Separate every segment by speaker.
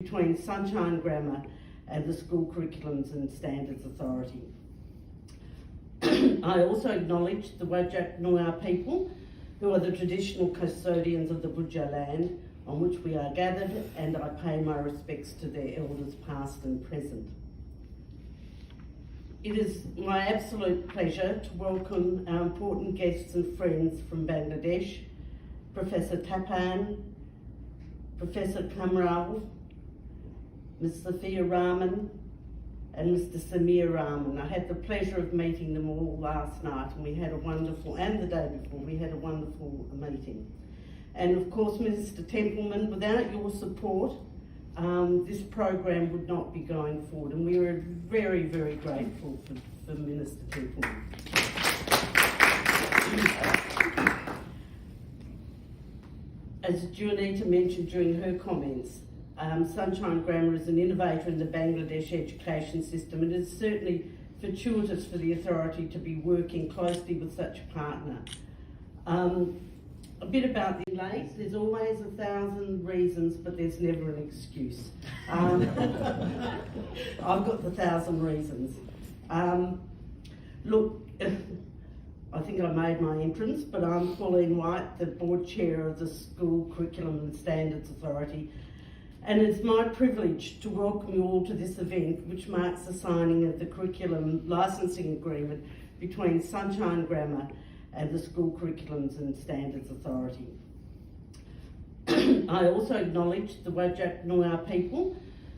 Speaker 1: between Sunshine Grammar and the School Curriculums and Standards Authority. I also acknowledge the Whadjuk Noongar people, who are the traditional custodians of the Budja land on which we are gathered, and I pay my respects to their elders past and present. It is my absolute pleasure to welcome our important guests and friends from Bangladesh, Professor Tapan, Professor Kamral, Ms. Sophia Rahman and Mr. Samir Rahman. I had the pleasure of meeting them all last night, and we had a wonderful, and the day before, we had a wonderful meeting. And of course, Minister Templeman, without your support, this program would not be going forward, and we are very, very grateful for Minister Templeman. As Junita mentioned during her comments, Sunshine Grammar is an innovator in the Bangladesh education system, and it is certainly fortuitous for the authority to be working closely with such a partner. A bit about the late, there's always 1,000 reasons, but there's never an excuse. I've got the 1,000 reasons. Look, I think I made my entrance, but I'm Pauline White, the board chair of the School Curriculum and Standards Authority, and it's my privilege to welcome you all to this event, which marks the signing of the curriculum licensing agreement between Sunshine Grammar and the School Curriculums and Standards Authority. I also acknowledge the Whadjuk Noongar people,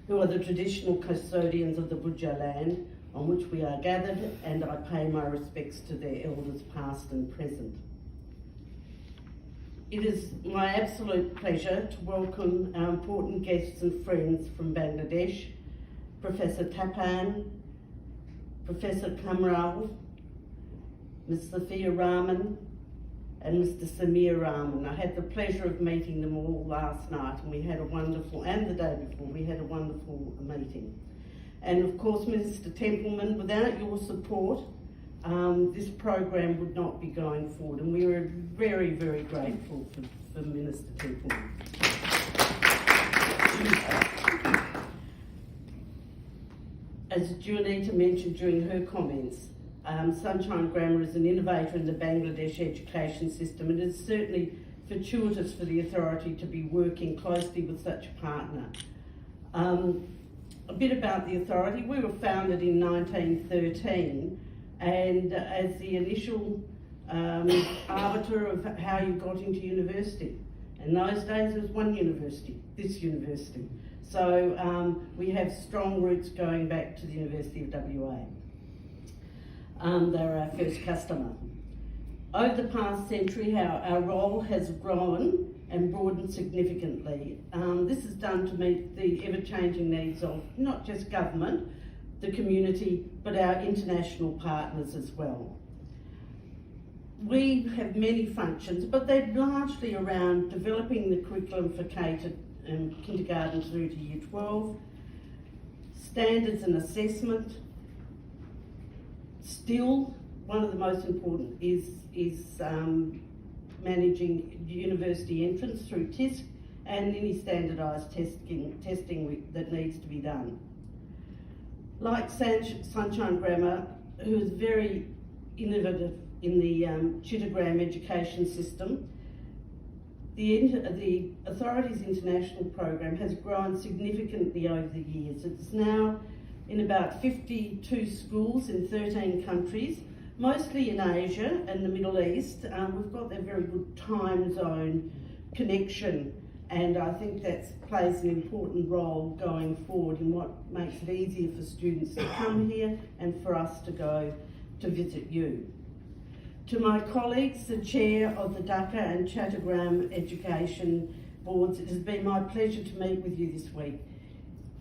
Speaker 1: who are the traditional custodians of the Budja land on which we are gathered, and I pay my respects to their elders past and present. It is my absolute pleasure to welcome our important guests and friends from Bangladesh, Professor Tapan, Professor Kamral, Ms. Sophia Rahman and Mr. Samir Rahman. I had the pleasure of meeting them all last night, and we had a wonderful, and the day before, we had a wonderful meeting. And of course, Minister Templeman, without your support, this program would not be going forward, and we are very, very grateful for Minister Templeman. As Junita mentioned during her comments, Sunshine Grammar is an innovator in the Bangladesh education system, and it is certainly fortuitous for the authority to be working closely with such a partner. A bit about the authority. We were founded in 1913, and as the initial arbiter of how you got into university. In those days there was one university, this university. So we have strong roots going back to the University of WA. They were our first customer. Over the past century, our role has grown and broadened significantly. This is done to meet the ever-changing needs of not just government, the community, but our international partners as well. We have many functions, but they're largely around developing the curriculum for K to kindergarten through to year 12, standards and assessment. Still, one of the most important is managing university entrance through TISC and any standardised testing that needs to be done. Like Sunshine Grammar, who is very innovative in the Chittagram education system, the authority's international program has grown significantly over the years. It's now in about 52 schools in 13 countries, mostly in Asia and the Middle East. We've got that very good time zone connection, and I think that plays an important role going forward in what makes it easier for students to come here and for us to go to visit you. To my colleagues, the chair of the Dhaka and Chittagram education boards, it has been my pleasure to meet with you this week.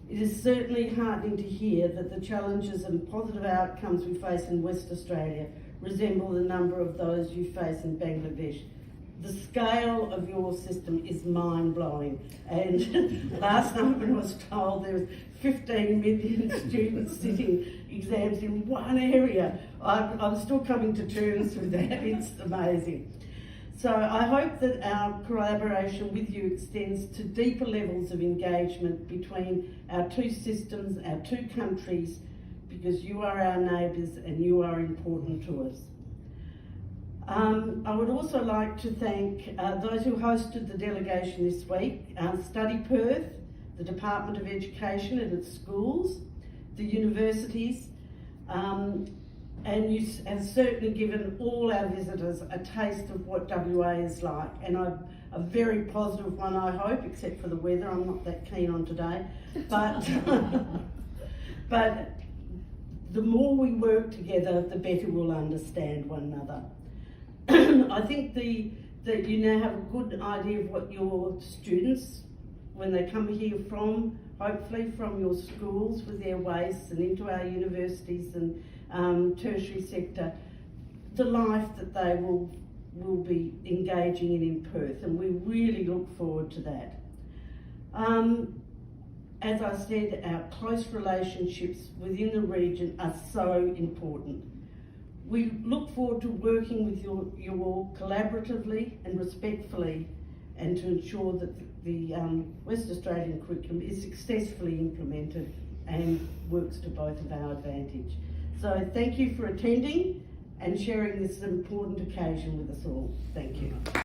Speaker 1: It is certainly heartening to hear that the challenges and positive outcomes we face in West Australia resemble the number of those you face in Bangladesh. The scale of your system is mind-blowing, and last night when I was told there was 15 million students sitting exams in one area, I'm still coming to terms with that. It's amazing. So I hope that our collaboration with you extends to deeper levels of engagement between our two systems, our two countries, because you are our neighbours and you are important to us. I would also like to thank those who hosted the delegation this week, Study Perth, the Department of Education and its schools, the universities, and you have certainly given all our visitors a taste of what WA is like, and a very positive one, I hope, except for the weather. I'm not that keen on today, but but the more we work together, the better we'll understand one another. I think that you now have a good idea of what your students, when they come here from, hopefully from your schools with their WACE and into our universities and tertiary sector, the life that they will be engaging in Perth, and we really look forward to that. As I said, our close relationships within the region are so important. We look forward to working with you all collaboratively and respectfully, and to ensure that the West Australian curriculum is successfully implemented and works to both of our advantage. So thank you for attending and sharing this important occasion with us all. Thank you.